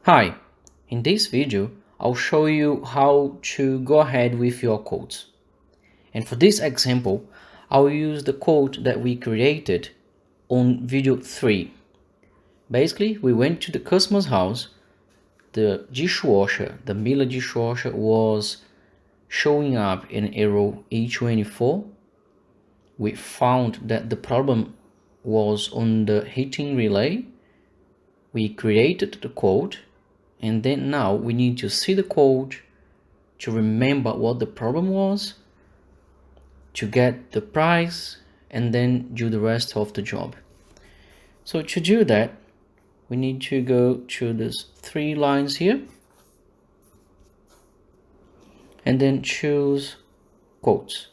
Hi, in this video, I'll show you how to go ahead with your quotes. And for this example, I'll use the quote that we created on video 3. Basically, we went to the customer's house, the dishwasher, the Miele dishwasher was showing up in error E24. We found that the problem was on the heating relay. We created the quote, and then now we need to see the quote to remember what the problem was, to get the price, and then do the rest of the job. So to do that, we need to go to these 3 lines here and then choose quotes.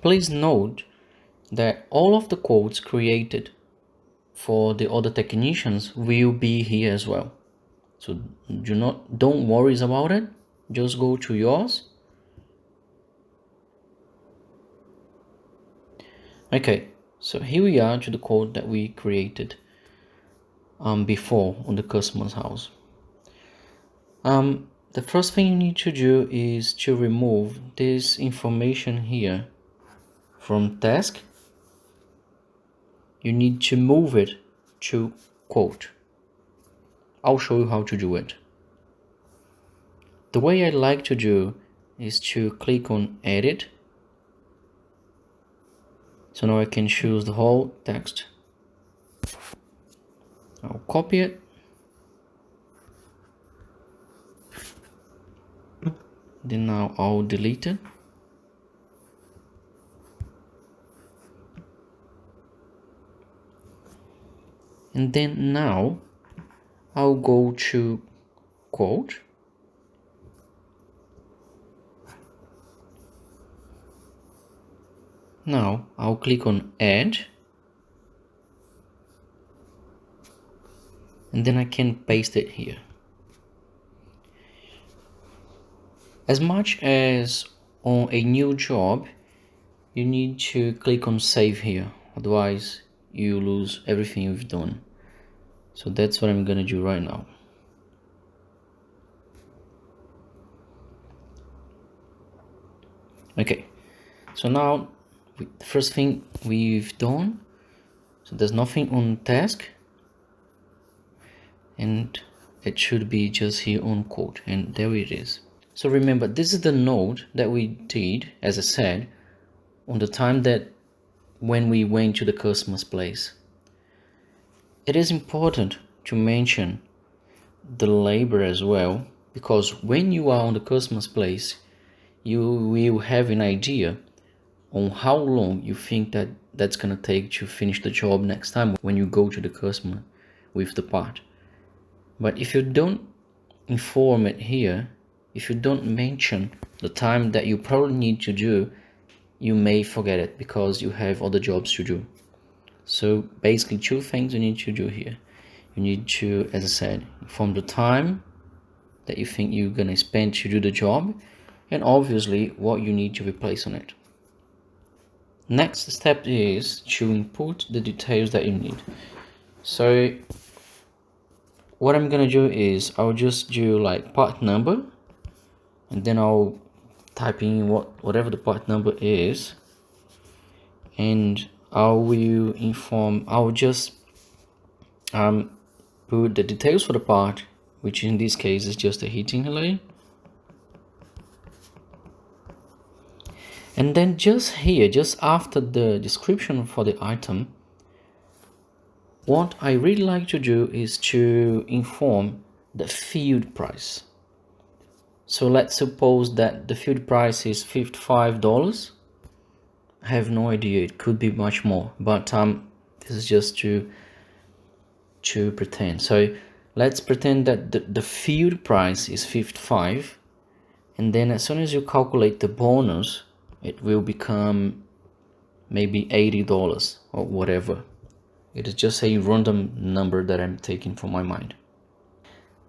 Please note that all of the quotes created for the other technicians will be here as well. So don't worry about it. Just go to yours. Okay, so here we are to the quote that we created before on the customer's house. The first thing you need to do is to remove this information here from task. You need to move it to quote. I'll show you how to do it. The way I like to do is to click on edit. So now I can choose the whole text. I'll copy it. Then now I'll delete it. And then now I'll go to quote. Now I'll click on add. And then I can paste it here. As much as on a new job, you need to click on save here. Otherwise, you lose everything you've done. So that's what I'm gonna do right now. Okay, so now the first thing we've done, so there's nothing on task, and it should be just here on quote, and there it is. So remember, this is the note that we did, as I said, on the time that when we went to the customer's place. It is important to mention the labor as well, because when you are on the customer's place, you will have an idea on how long you think that's gonna take to finish the job next time when you go to the customer with the part. But if you don't inform it here, if you don't mention the time that you probably need to do, you may forget it because you have other jobs to do. So basically 2 things you need to do here. You need to, as I said, inform the time that you think you're gonna spend to do the job, and obviously what you need to replace on it. Next step is to input the details that you need. So what I'm gonna do is I'll just do like part number, and then I'll type in whatever the part number is, and I'll just put the details for the part, which in this case is just a heating relay. And then just here, just after the description for the item, what I really like to do is to inform the field price. So let's suppose that the field price is $55. I have no idea, it could be much more, but this is just to pretend. So let's pretend that the field price is 55, and then as soon as you calculate the bonus, it will become maybe $80 or whatever. It is just a random number that I'm taking from my mind.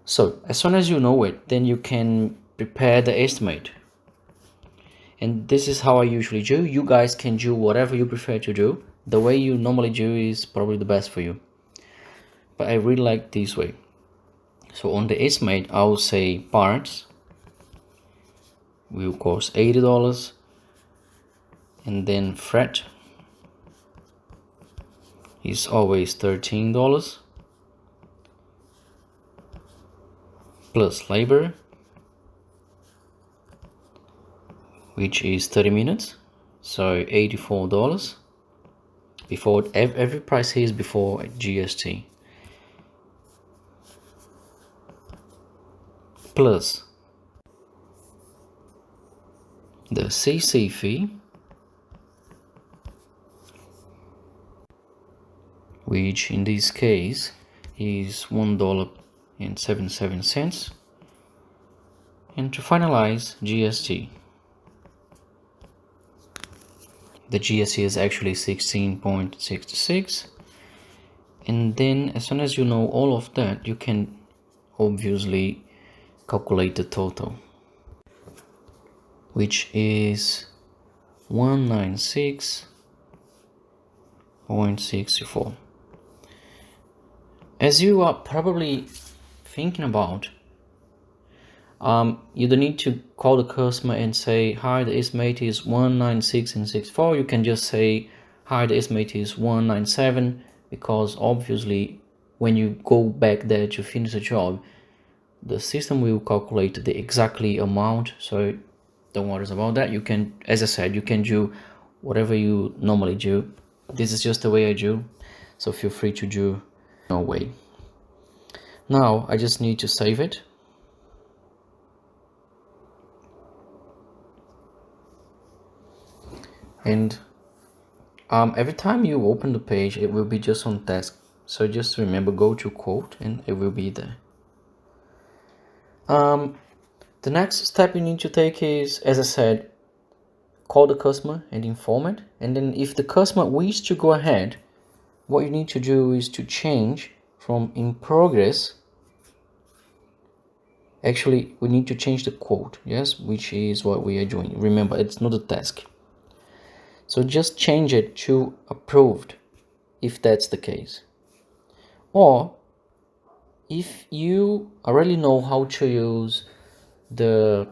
So as soon as you know it, then you can prepare the estimate. And this is how I usually do. You guys can do whatever you prefer to do. the way you normally do is probably the best for you, but I really like this way. So on the estimate, I'll say parts will cost $80, and then freight is always $13 plus labor, which is 30 minutes, so $84 before every price here is before GST, plus the CC fee, which in this case is $1.77, and to finalize GST. The GST is actually 16.66, and then as soon as you know all of that, you can obviously calculate the total, which is 196.64. As you are probably thinking about, you don't need to call the customer and say, hi, the estimate is 196.64. You can just say, hi, the estimate is 197, because obviously when you go back there to finish the job, the system will calculate the exactly amount, so don't worry about that. You can, as I said, you can do whatever you normally do. This is just the way I do, so feel free to do no way. Now I just need to save it, and every time you open the page, it will be just on task, so just remember, go to quote and it will be there. The next step you need to take is, as I said, call the customer and inform it, and then if the customer wishes to go ahead, what you need to do is to change from in progress. Actually, we need to change the quote, yes, which is what we are doing. Remember, it's not a task, so just change it to approved if that's the case. Or if you already know how to use the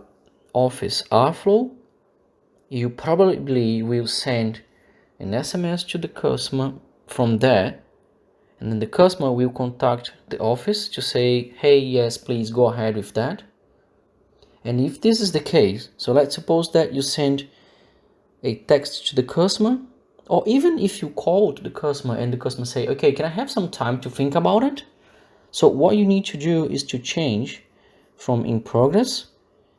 Office AroFlo, you probably will send an SMS to the customer from there, and then the customer will contact the office to say, hey, yes, please go ahead with that. And if this is the case, so let's suppose that you send a text to the customer, or even if you called the customer and the customer say, okay, can I have some time to think about it? So what you need to do is to change from in progress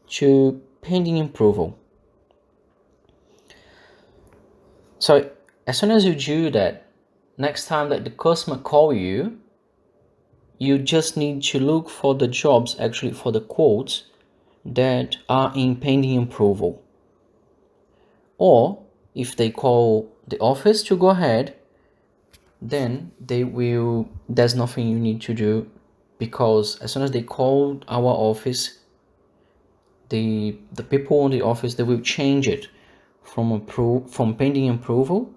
to pending approval. So as soon as you do that, next time that the customer call you, you just need to look for the jobs, actually for the quotes that are in pending approval. Or if they call the office to go ahead, then there's nothing you need to do, because as soon as they call our office, the people in the office, they will change it from pending approval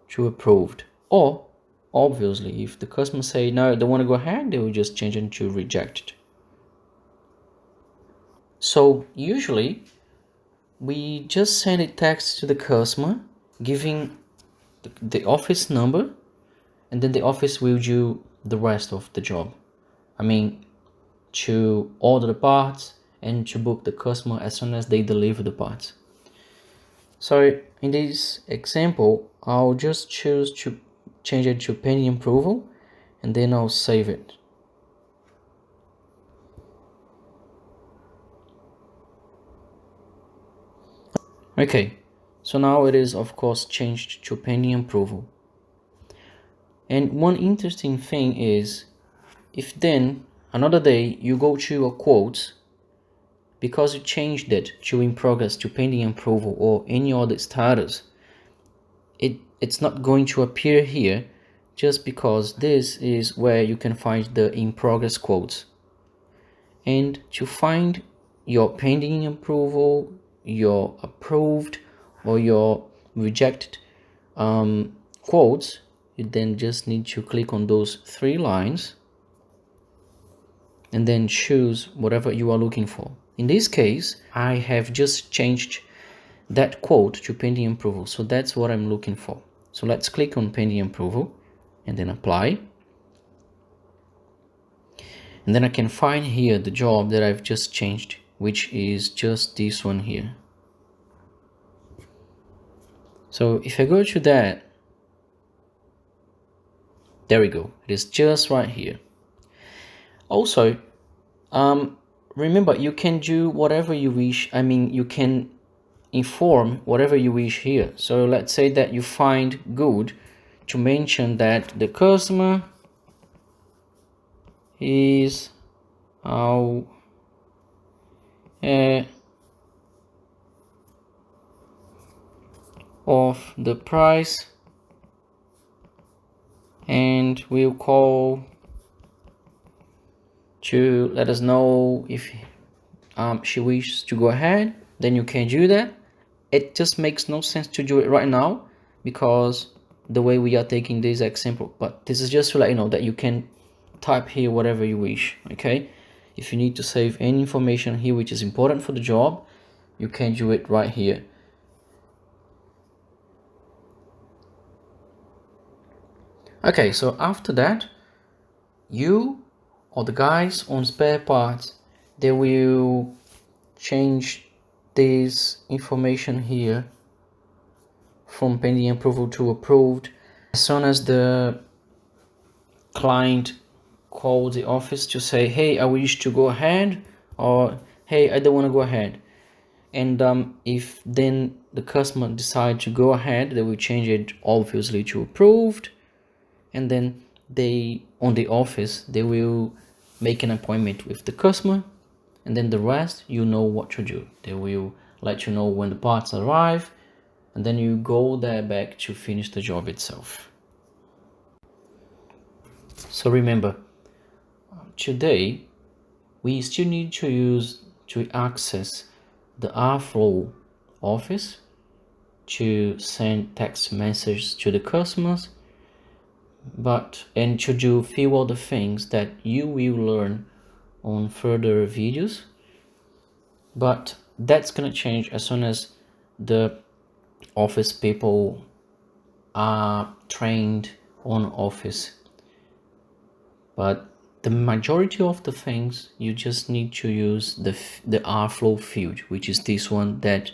to approved. Or obviously, if the customer say no, they want to go ahead, they will just change it to rejected. So usually we just send a text to the customer giving the office number, and then the office will do the rest of the job. I mean, to order the parts and to book the customer as soon as they deliver the parts. So in this example, I'll just choose to change it to pending approval, and then I'll save it. Okay, so now it is of course changed to pending approval. And one interesting thing is, if then another day you go to your quotes, because you changed it to in progress to pending approval or any other status, it's not going to appear here, just because this is where you can find the in progress quotes. And to find your pending approval, your approved, or your rejected quotes, you then just need to click on those 3 lines and then choose whatever you are looking for. In this case, I have just changed that quote to pending approval, so that's what I'm looking for. So let's click on pending approval and then apply. And then I can find here the job that I've just changed, which is just this one here. So if I go to that, there we go. It is just right here. Also, remember, you can do whatever you wish. I mean, you can inform whatever you wish here. So let's say that you find good to mention that the customer is aware of the price and will call to let us know if she wishes to go ahead. Then you can do that. It just makes no sense to do it right now because the way we are taking this example, but this is just to let you know that you can type here whatever you wish. Okay, if you need to save any information here which is important for the job, you can do it right here. Okay, so after that, you or the guys on spare parts, they will change this information here from pending approval to approved. As soon as the client calls the office to say, hey, I wish to go ahead, or hey, I don't want to go ahead. And if then the customer decides to go ahead, they will change it obviously to approved. And then they, on the office, they will make an appointment with the customer, and then the rest, you know what to do. They will let you know when the parts arrive, and then you go there back to finish the job itself. So remember, today we still need to access the AroFlo office to send text messages to the customers, and to do few other things that you will learn on further videos, but that's gonna change as soon as the office people are trained on office. But the majority of the things, you just need to use the AroFlo field, which is this one that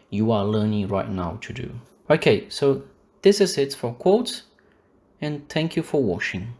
you are learning right now to do. Okay, so this is it for quotes, and thank you for watching.